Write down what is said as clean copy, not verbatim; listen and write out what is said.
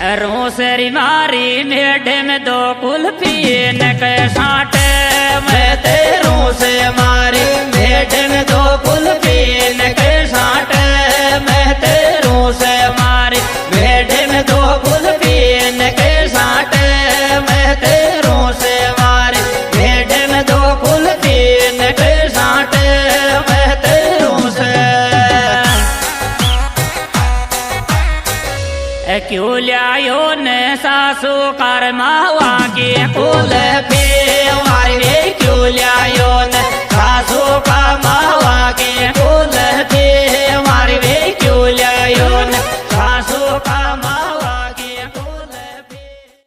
रोसरी मारी मेढे में दो कुल्फी न के साटे मैं तेरों से मारी मेढे में दो कुल्फी न के साटे मैं तेरों से मारी मेढे में दो कुल्फी न के साटे मैं तेरों से मारी मेढे में दो कुल्फी न के साटे मैं तेरों से। क्यों लायो ने सासू कर मावा के कुल्फी